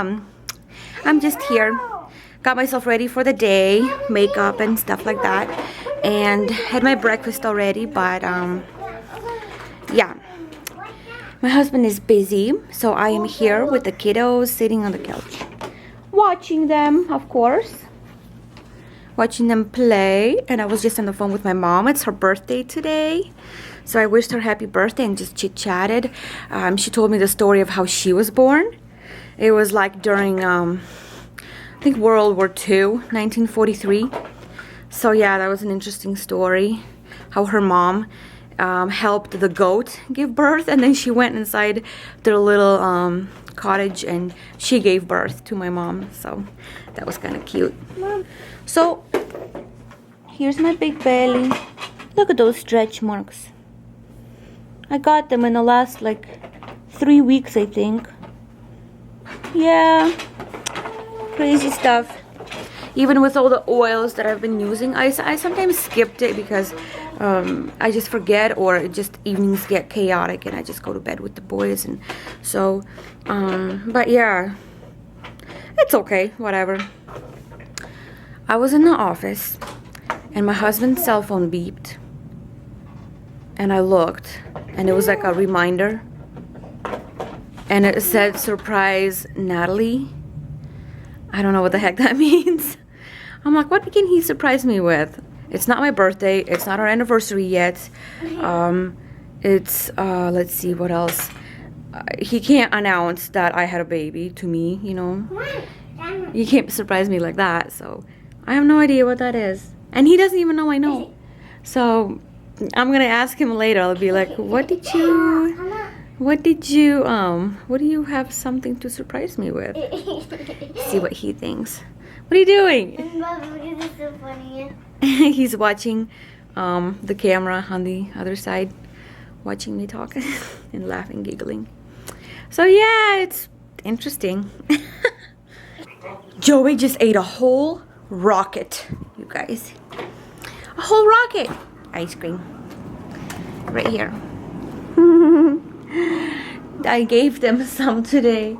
yeah, I'm just here. Got myself ready for the day, makeup and stuff like that, and had my breakfast already, but yeah. My husband is busy, so I am here with the kiddos sitting on the couch. Watching them, of course. Watching them play. And I was just on the phone with my mom. It's her birthday today. So I wished her happy birthday and just chit-chatted. She told me the story of how she was born. It was like during, I think World War II, 1943. So yeah, that was an interesting story. How her mom helped the goat give birth, and then she went inside their little cottage and she gave birth to my mom. So that was kind of cute. So here's my big belly. Look at those stretch marks. I got them in the last like 3 weeks, I think. Yeah, crazy stuff. Even with all the oils that I've been using, I sometimes skipped it because I just forget, or just evenings get chaotic and I just go to bed with the boys. And so, but yeah, it's okay, whatever. I was in the office and my husband's cell phone beeped. And I looked and it was like a reminder. And it said, "Surprise, Natalie." I don't know what the heck that means. I'm like, what can he surprise me with? It's not my birthday. It's not our anniversary yet. It's, let's see, what else? He can't announce that I had a baby to me, you know. You can't surprise me like that. So I have no idea what that is. And he doesn't even know I know. So I'm going to ask him later. I'll be like, what do you have something to surprise me with? See what he thinks. What are you doing? This is so funny. He's watching the camera on the other side, watching me talk and laughing, giggling. So yeah, it's interesting. Joey just ate a whole rocket, you guys. A whole rocket. Ice cream. Right here. I gave them some today.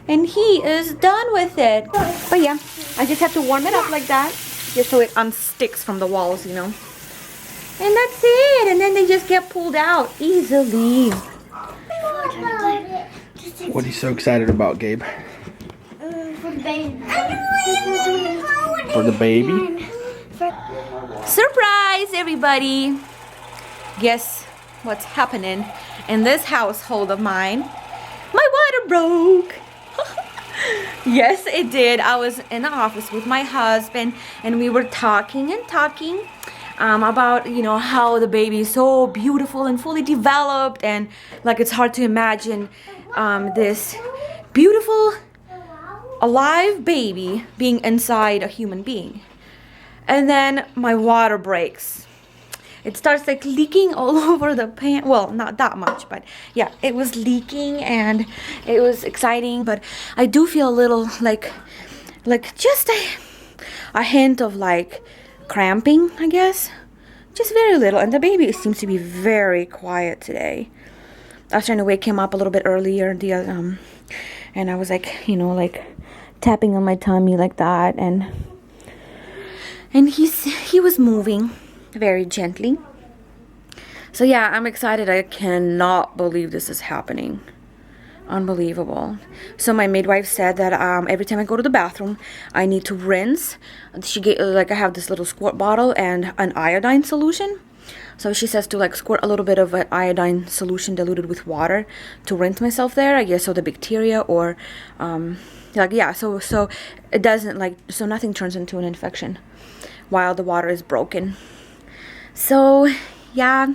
And he is done with it. But yeah, I just have to warm it up like that, just so it unsticks from the walls, you know. And that's it. And then they just get pulled out easily. What are you so excited about, Gabe? For the baby. For the baby? Surprise, everybody. Guess what's happening in this household of mine? My water broke. Yes, it did. I was in the office with my husband and we were talking about, you know, how the baby is so beautiful and fully developed, and like it's hard to imagine this beautiful alive baby being inside a human being. And then my water breaks. It starts like leaking all over the pan. Well, not that much, but yeah, it was leaking and it was exciting. But I do feel a little like just a hint of like cramping, I guess. Just very little. And the baby seems to be very quiet today. I was trying to wake him up a little bit earlier, and I was like, you know, like tapping on my tummy like that, and he was moving very gently. So yeah, I'm excited. I cannot believe this is happening. Unbelievable. So my midwife said that every time I go to the bathroom, I need to rinse. She gave, like, I have this little squirt bottle and an iodine solution. So she says to like squirt a little bit of an iodine solution diluted with water to rinse myself there, I guess, so the bacteria or like, yeah, so it doesn't, like, so nothing turns into an infection while the water is broken. So yeah,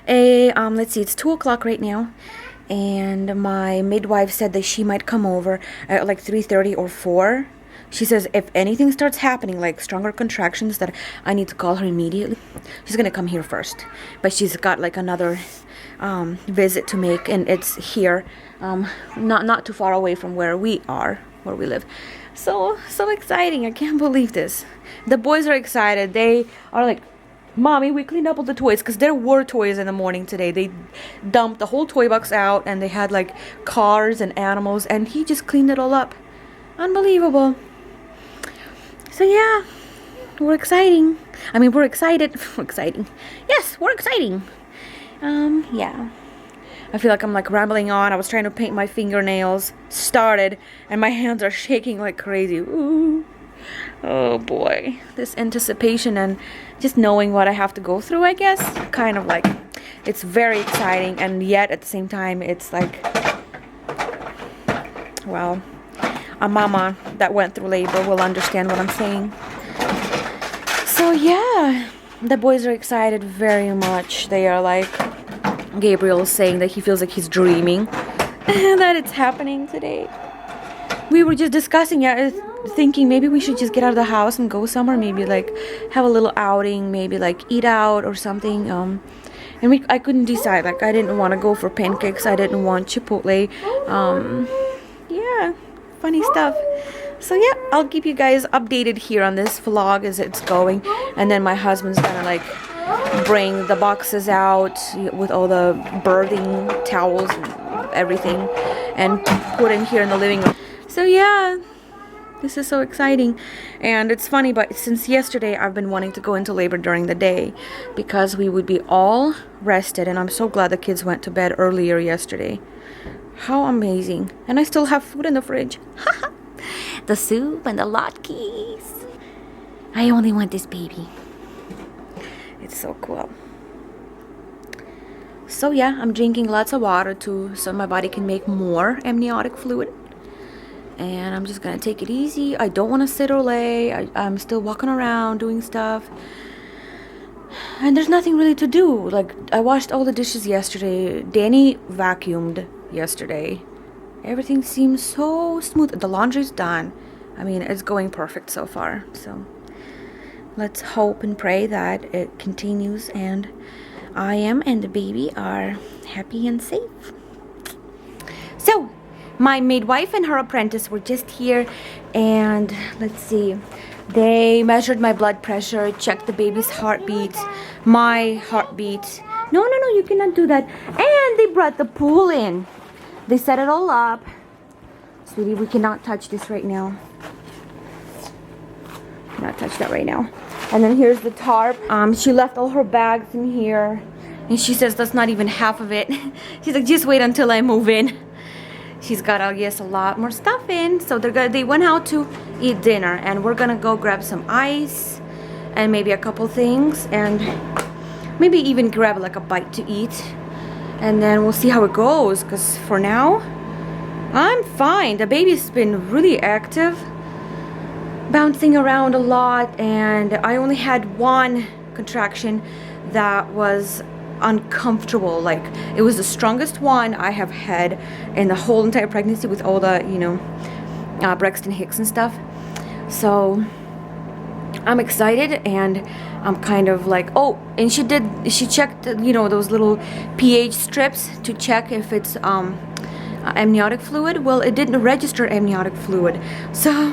let's see, it's 2 o'clock right now, and my midwife said that she might come over at like 3:30 or 4. She says if anything starts happening, like stronger contractions, that I need to call her immediately. She's gonna come here first, but she's got like another visit to make, and it's here, not too far away from where we live. So exciting. I can't believe this. The boys are excited. They are like, "Mommy, we cleaned up all the toys," because there were toys in the morning today. They dumped the whole toy box out, and they had like cars and animals, and he just cleaned it all up. Unbelievable. So yeah, we're exciting. I mean, we're excited. We're exciting. Yes, we're exciting. Yeah. I feel like I'm like rambling on. I was trying to paint my fingernails. Started, and my hands are shaking like crazy. Ooh. Oh boy. This anticipation and just knowing what I have to go through, I guess. Kind of like, it's very exciting, and yet at the same time, it's like, well, a mama that went through labor will understand what I'm saying. So yeah, the boys are excited very much. They are like, Gabriel is saying that he feels like he's dreaming that it's happening today. We were just discussing, thinking maybe we should just get out of the house and go somewhere, maybe like have a little outing, maybe like eat out or something. And I couldn't decide. Like, I didn't want to go for pancakes. I didn't want Chipotle. Yeah, funny stuff. So yeah, I'll keep you guys updated here on this vlog as it's going. And then my husband's gonna like bring the boxes out with all the birthing towels and everything and put in here in the living room. So yeah, this is so exciting. And it's funny, but since yesterday I've been wanting to go into labor during the day because we would be all rested, and I'm so glad the kids went to bed earlier yesterday. How amazing. And I still have food in the fridge. The soup and the latkes. I only want this baby. It's so cool. So yeah, I'm drinking lots of water too, so my body can make more amniotic fluid. And I'm just gonna take it easy. I don't want to sit or lay. I'm still walking around doing stuff. And there's nothing really to do. Like, I washed all the dishes yesterday. Danny vacuumed yesterday. Everything seems so smooth. The laundry's done. I mean, it's going perfect so far. So let's hope and pray that it continues and I am and the baby are happy and safe. So my midwife and her apprentice were just here, and let's see, they measured my blood pressure, checked the baby's heartbeat, my heartbeat. No, you cannot do that. And they brought the pool in. They set it all up. Sweetie, we cannot touch this right now. Cannot touch that right now. And then here's the tarp. She left all her bags in here. And she says that's not even half of it. She's like, just wait until I move in. She's got, I guess, a lot more stuff in. So they went out to eat dinner. And we're gonna go grab some ice. And maybe a couple things. And maybe even grab like a bite to eat. And then we'll see how it goes. Because for now, I'm fine. The baby's been really active. Bouncing around a lot. And I only had one contraction that was uncomfortable. Like, it was the strongest one I have had in the whole entire pregnancy with all the, Braxton Hicks and stuff. So I'm excited, and I'm kind of like, oh, and she checked, those little pH strips to check if it's amniotic fluid. Well, it didn't register amniotic fluid. So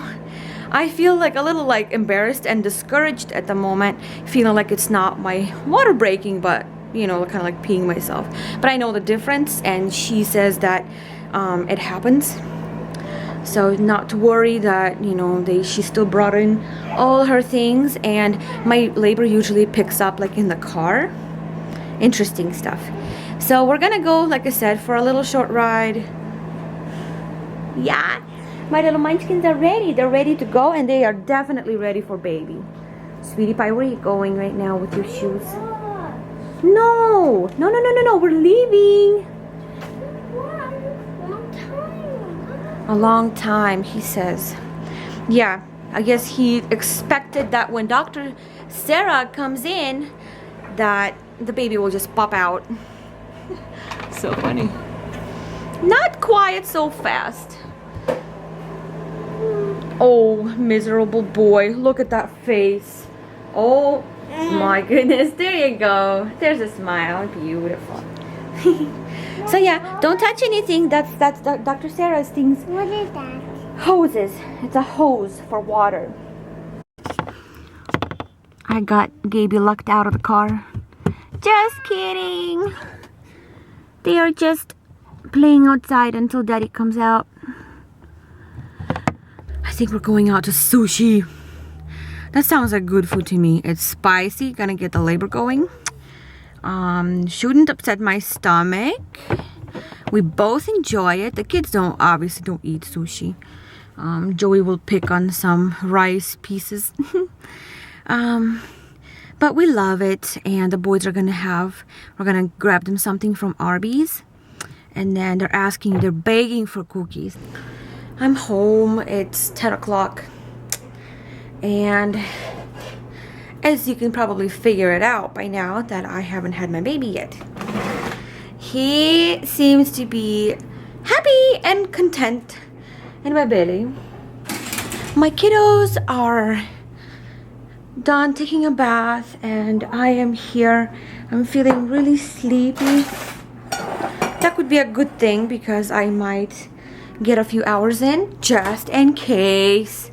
I feel like a little like embarrassed and discouraged at the moment, feeling like it's not my water breaking, but kind of like peeing myself. But I know the difference, and she says that it happens. So not to worry that, she still brought in all her things, and my labor usually picks up like in the car. Interesting stuff. So we're gonna go, like I said, for a little short ride. Yeah, my little munchkins are ready. They're ready to go, and they are definitely ready for baby. Sweetie pie, where are you going right now with your shoes? No, we're leaving. A long time, he says. Yeah, I guess he expected that when Dr. Sarah comes in, that the baby will just pop out. So funny. Not quiet so fast. Oh, miserable boy. Look at that face. Oh my goodness. There you go. There's a smile. Beautiful. So yeah, don't touch anything. That's Dr. Sarah's things. What is that? Hoses. It's a hose for water. I got Gaby locked out of the car. Just kidding. They are just playing outside until Daddy comes out. think we're going out to sushi. That sounds like good food to me. It's spicy, gonna get the labor going. Shouldn't upset my stomach. We both enjoy it. The kids obviously don't eat sushi. Joey will pick on some rice pieces. But we love it, and the boys are we're gonna grab them something from Arby's, and then they're begging for cookies. I'm home. It's 10 o'clock, and as you can probably figure it out by now that I haven't had my baby yet. He seems to be happy and content in my belly. My kiddos are done taking a bath, and I am here. I'm feeling really sleepy. That could be a good thing because I might get a few hours in just in case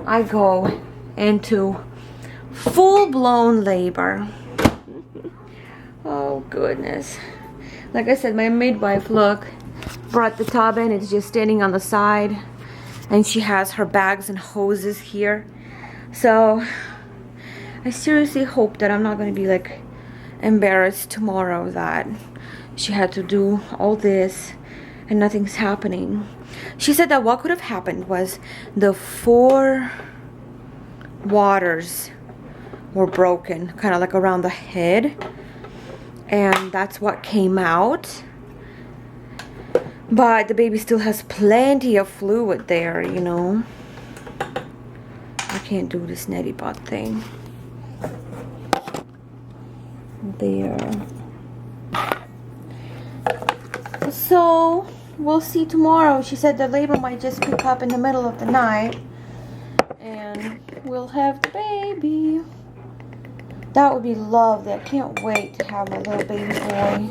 I go into full-blown labor. Oh goodness. Like I said, my midwife, look, brought the tub in. It's just standing on the side, and she has her bags and hoses here. So I seriously hope that I'm not going to be like embarrassed tomorrow that she had to do all this and nothing's happening. She said that what could have happened was the 4 waters were broken, kind of like around the head, and that's what came out. But the baby still has plenty of fluid there, you know. I can't do this neti pot thing. There. So we'll see tomorrow. She said the labor might just pick up in the middle of the night, and we'll have the baby. That would be lovely. I can't wait to have my little baby boy.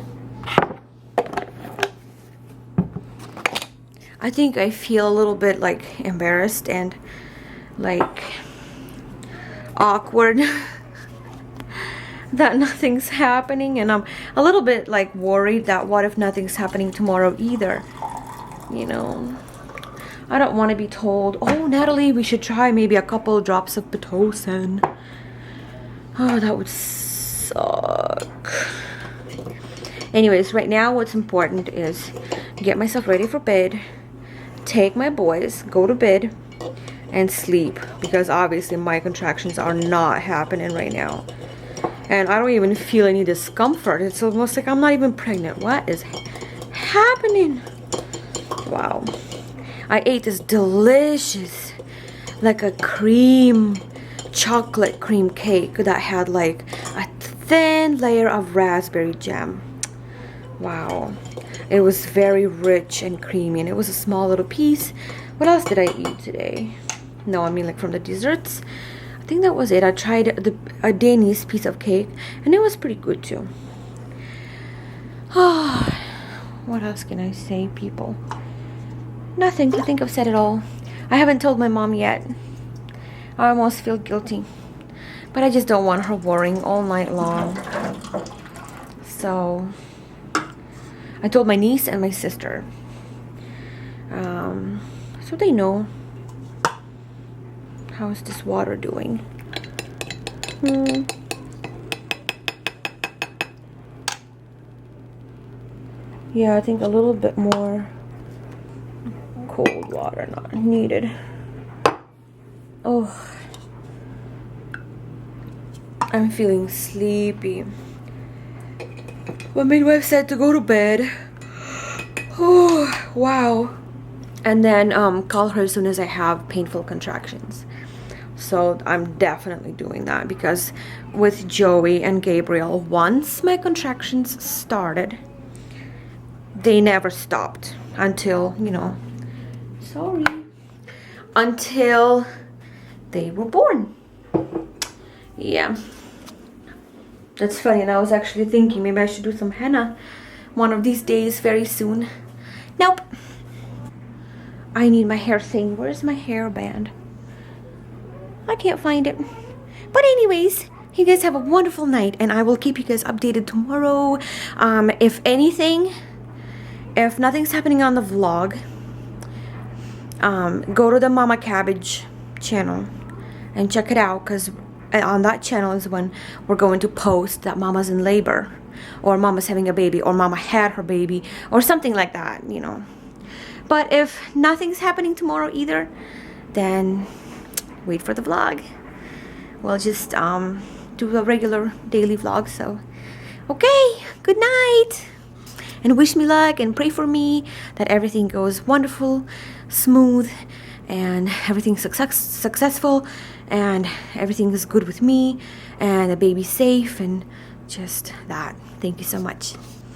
I think I feel a little bit like embarrassed and like awkward that nothing's happening, and I'm a little bit like worried that what if nothing's happening tomorrow either, you know. I don't want to be told, oh Natalie, we should try maybe a couple drops of Pitocin. Oh, that would suck. Anyways, right now what's important is get myself ready for bed, take my boys, go to bed, and sleep, because obviously my contractions are not happening right now. And I don't even feel any discomfort. It's almost like I'm not even pregnant. What is happening? Wow. I ate this delicious, like a chocolate cream cake that had like a thin layer of raspberry jam. Wow. It was very rich and creamy, and it was a small little piece. What else did I eat today? No, I mean like from the desserts. I think that was it. I tried a Danish piece of cake, and it was pretty good too. Oh, what else can I say, people? Nothing. I think I've said it all. I haven't told my mom yet. I almost feel guilty, but I just don't want her worrying all night long. So I told my niece and my sister, so they know. How's this water doing? Yeah, I think a little bit more cold water not needed. Oh, I'm feeling sleepy. My midwife said to go to bed. Oh, wow. And then call her as soon as I have painful contractions. So I'm definitely doing that, because with Joey and Gabriel, once my contractions started, they never stopped until, you know, until they were born. Yeah. That's funny, and I was actually thinking maybe I should do some henna one of these days very soon. Nope. I need my hair thing. Where's my hairband? I can't find it. But anyways, you guys have a wonderful night, and I will keep you guys updated tomorrow. If anything, if nothing's happening on the vlog, go to the Mama Cabbage channel and check it out, because on that channel is when we're going to post that Mama's in labor, or Mama's having a baby, or Mama had her baby, or something like that, you know. But if nothing's happening tomorrow either, then wait for the vlog. We'll just do a regular daily vlog. So okay, good night, and wish me luck and pray for me that everything goes wonderful, smooth, and everything's successful, and everything is good with me, and the baby's safe, and just that. Thank you so much.